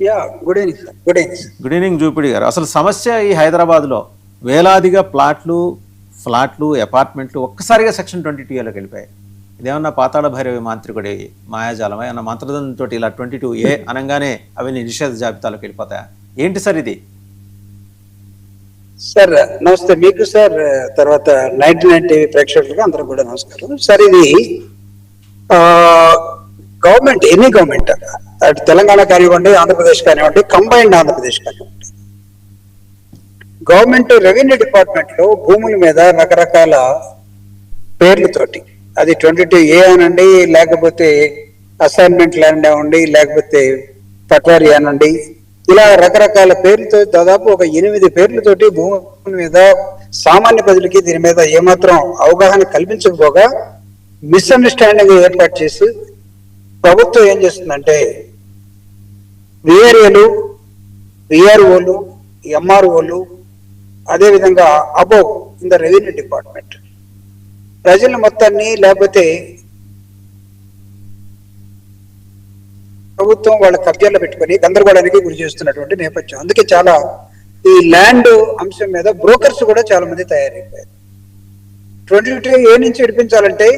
Yeah good evening sir. Good evening sir. Good evening Jupudi గారు. అసలు సమస్య ఈ హైదరాబాద్లో వేలాదిగా ఫ్లాట్లు అపార్ట్మెంట్లు ఒక్కసారిగా సెక్షన్ 22Aలోకి వెళ్ళిపోయాయి. ఇదేమన్నా పాతాళ భైరవి మాంత్రికుడి మాయాజాలం, ఏమన్నా మంత్రదంతో ఇలా 22A అనగానే అవన్నీ నిషేధ జాబితాలోకి వెళ్ళిపోతాయా? ఏంటి సార్ ఇది? సార్ నమస్తే మీకు సార్, తర్వాత 99 టీవీ ప్రేక్షకులకు అందరూ కూడా నమస్కారం సార్. ఇది గవర్నమెంట్, ఎనీ గవర్నమెంట్, అటు తెలంగాణ కానివ్వండి, ఆంధ్రప్రదేశ్ కానివ్వండి, కంబైన్డ్ ఆంధ్రప్రదేశ్ కానివ్వండి, గవర్నమెంట్ రెవెన్యూ డిపార్ట్మెంట్ లో భూముల మీద రకరకాల పేర్లతోటి, అది 22A అనండి, లేకపోతే అసైన్మెంట్ ల్యాండ్ అవ్వండి, లేకపోతే పట్వారీ అనండి, ఇలా రకరకాల పేర్లతో దాదాపు ఒక 8 పేర్లతోటి భూముల మీద సామాన్య ప్రజలకి దీని మీద ఏమాత్రం అవగాహన కల్పించకపోగా మిస్అండర్స్టాండింగ్ ఏర్పాటు చేసి ప్రభుత్వం ఏం చేస్తుందంటే విఆర్ఏలు, విఆర్ఓలు, ఎంఆర్ఓలు, అదేవిధంగా above in the revenue department ప్రజల మొత్తాన్ని, లేకపోతే ప్రభుత్వం వాళ్ళ కబ్జాల్లో పెట్టుకొని గందరగోళానికి గురి చేస్తున్నటువంటి నేపథ్యం. అందుకే చాలా ఈ ల్యాండ్ అంశం మీద బ్రోకర్స్ కూడా చాలా మంది తయారైపోయారు. 22A నుంచి విడిపించాలంటే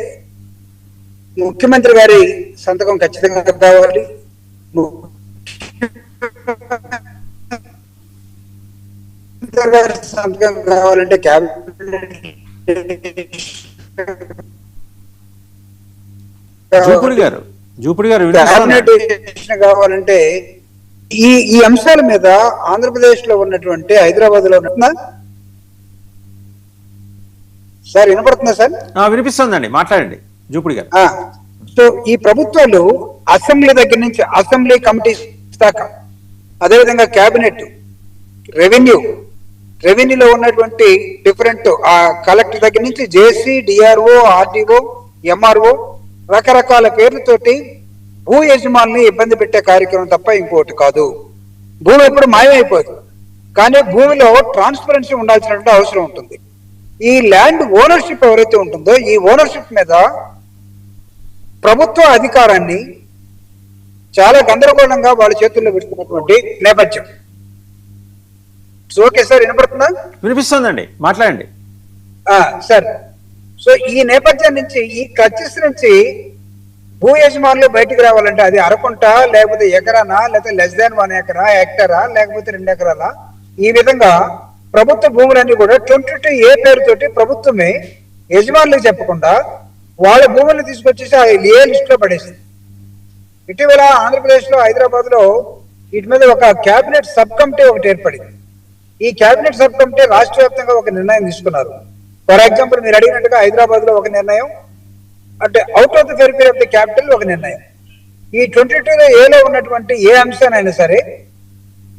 ముఖ్యమంత్రి గారి సంతకం ఖచ్చితంగా కావాలి. గారి సంతకం కావాలంటే జూపిడి గారు క్యాబినెట్ కావాలంటే ఈ అంశాల మీద ఆంధ్రప్రదేశ్ లో ఉన్నటువంటి హైదరాబాద్ లో ఉన్న సార్ వినపడుతుందా సార్? వినిపిస్తుందండి, మాట్లాడండి జూపిడి గారు. సో ఈ ప్రభుత్వాలు అసెంబ్లీ దగ్గర నుంచి అసెంబ్లీ కమిటీస్ దాకా, అదేవిధంగా క్యాబినెట్, రెవెన్యూలో ఉన్నటువంటి డిఫరెంట్ కలెక్టర్ దగ్గర నుంచి జేసీ, డిఆర్ఓ, ఆర్డీఓ, ఎంఆర్ఓ రకరకాల పేర్లతోటి భూ యజమానుల్ని ఇబ్బంది పెట్టే కార్యక్రమం తప్ప ఇంకోటి కాదు. భూమి ఎప్పుడు మాయమైపోదు, కానీ భూమిలో ట్రాన్స్పరెన్సీ ఉండాల్సినటువంటి అవసరం ఉంటుంది. ఈ ల్యాండ్ ఓనర్షిప్ ఎవరైతే ఉంటుందో ఈ ఓనర్షిప్ మీద ప్రభుత్వ అధికారాన్ని చాలా గందరగోళంగా వాళ్ళ చేతుల్లో పెట్టుకున్నటువంటి నేపథ్యం. ఓకే సార్, వినపడుతుందా? వినిపిస్తుందండి, మాట్లాడండి సార్. సో ఈ నేపథ్యం నుంచి, ఈ క్లచెస్ నుంచి భూ యజమానులు బయటకు రావాలంటే అది అరకుంట, లేకపోతే ఎకరానా, లేకపోతే లెస్ దాన్ 1 ఎకరా, హెక్టరా, లేకపోతే 2 ఎకరాలా, ఈ విధంగా ప్రభుత్వ భూములన్నీ కూడా 22A పేరుతోటి ప్రభుత్వమే యజమానులకు చెప్పకుండా వాళ్ళ భూములను తీసుకొచ్చేసి ఆ ఏ లిస్ట్ లో పడేసింది. ఇటీవల ఆంధ్రప్రదేశ్ లో, హైదరాబాద్ లో వీటి మీద ఒక క్యాబినెట్ సబ్ కమిటీ ఒకటి ఏర్పడింది. ఈ క్యాబినెట్ సబ్ కమిటీ రాష్ట్ర వ్యాప్తంగా ఒక నిర్ణయం తీసుకున్నారు. ఫర్ ఎగ్జాంపుల్ మీరు అడిగినట్టుగా హైదరాబాద్ లో ఒక నిర్ణయం, అంటే out of the verify of the capital ఒక నిర్ణయం. ఈ 22Aలో ఉన్నటువంటి ఏ అంశానైనా సరే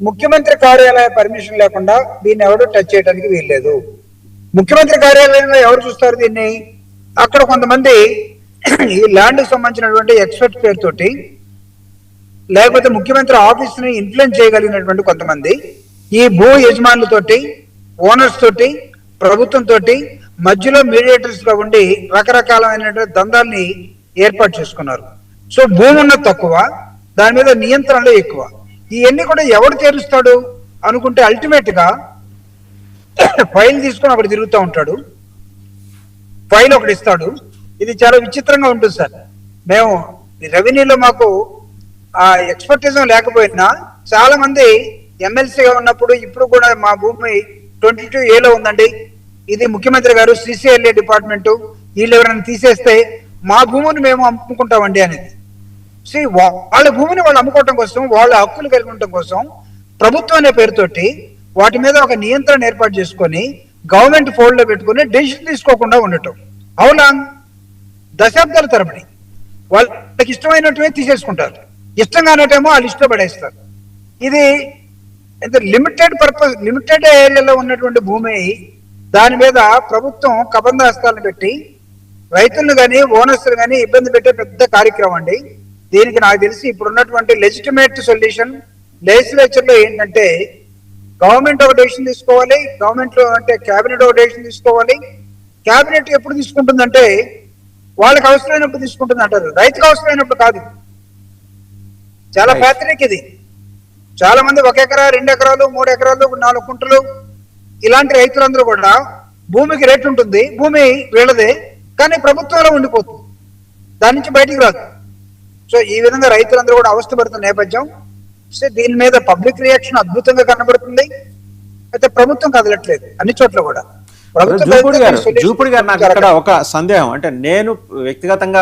ముఖ్యమంత్రి కార్యాలయ పర్మిషన్ లేకుండా దీన్ని ఎవరు టచ్ చేయడానికి వీల్లేదు. ముఖ్యమంత్రి కార్యాలయంలో ఎవరు చూస్తారు దీన్ని? అక్కడ కొంతమంది ఈ ల్యాండ్ సంబంధించినటువంటి ఎక్స్పర్ట్ పేరుతోటి, లేకపోతే ముఖ్యమంత్రి ఆఫీస్ ని ఇన్ఫ్లుయెన్స్ చేయగలిగినటువంటి కొంతమంది ఈ భూ యజమానులతోటి, ఓనర్స్ తోటి, ప్రభుత్వంతో మధ్యలో మీడియేటర్స్ గా ఉండి రకరకాలైనటువంటి దందాల్ని ఏర్పాటు చేసుకున్నారు. సో భూమి ఉన్నది తక్కువ, దాని మీద నియంత్రణలు ఎక్కువ. ఇవన్నీ కూడా ఎవడు తీరుస్తాడు అనుకుంటే అల్టిమేట్ గా ఫైల్ తీసుకొని అక్కడ తిరుగుతూ ఉంటాడు, ఫైల్ ఒకటి ఇస్తాడు. ఇది చాలా విచిత్రంగా ఉంటుంది సార్. మేము రెవెన్యూలో మాకు ఆ ఎక్స్పర్టిజం లేకపోయినా చాలా మంది ఎమ్మెల్సీగా ఉన్నప్పుడు ఇప్పుడు కూడా మా భూమి 22Aలో ఉందండి, ఇది ముఖ్యమంత్రి గారు CCLA డిపార్ట్మెంటు, వీళ్ళు ఎవరైనా తీసేస్తే మా భూమిని మేము అమ్ముకుంటామండి అనేది. వాళ్ళ భూమిని వాళ్ళు అమ్ముకోవటం కోసం, వాళ్ళ హక్కులు కలిగి ఉండటం కోసం ప్రభుత్వం అనే పేరుతోటి వాటి మీద ఒక నియంత్రణ ఏర్పాటు చేసుకొని గవర్నమెంట్ ఫోల్డ్ లో పెట్టుకుని డెసిషన్ తీసుకోకుండా ఉండటం. అవునా? దశాబ్దాల తరబడి వాళ్ళకి ఇష్టమైనట్టువే తీసేసుకుంటారు, ఇష్టంగా అన్నట్టేమో ఆ లిస్ట్ లో పడేస్తారు. ఇది లిమిటెడ్ పర్పస్, లిమిటెడ్ ఏరియాలో ఉన్నటువంటి భూమి, దాని మీద ప్రభుత్వం కబంధాస్తాలను పెట్టి రైతులను కానీ ఓనర్స్ కానీ ఇబ్బంది పెట్టే పెద్ద కార్యక్రమం అండి. దీనికి నాకు తెలిసి ఇప్పుడు ఉన్నటువంటి లెజిటిమేట్ సొల్యూషన్ లెజిస్లేచర్ లో ఏంటంటే గవర్నమెంట్ ఒక డెసిషన్ తీసుకోవాలి, గవర్నమెంట్ లో అంటే క్యాబినెట్ ఒక డెసిషన్ తీసుకోవాలి. క్యాబినెట్ ఎప్పుడు తీసుకుంటుందంటే వాళ్ళకి అవసరమైనప్పుడు తీసుకుంటుంది అంటారు, రైతుకు అవసరమైనప్పుడు కాదు. చాలా ప్యాథరిక్ ఇది. చాలా మంది 1 ఎకరా 2 ఎకరాలు 3 ఎకరాలు 4 కుంటలు ఇలాంటి రైతులందరూ కూడా భూమికి రేటు ఉంటుంది, భూమి వీళ్ళదే, కానీ ప్రభుత్వంలో ఉండిపోతుంది, దాని నుంచి బయటికి రాదు. సో ఈ విధంగా రైతులందరూ కూడా అవస్థపడుతున్న నేపథ్యం. సో దీని మీద పబ్లిక్ రియాక్షన్ అద్భుతంగా కనబడుతుంది. అయితే ప్రభుత్వం కదలట్లేదు అన్ని చోట్ల కూడా. జూపూడి గారు నాకు ఇక్కడ ఒక సందేహం, అంటే నేను వ్యక్తిగతంగా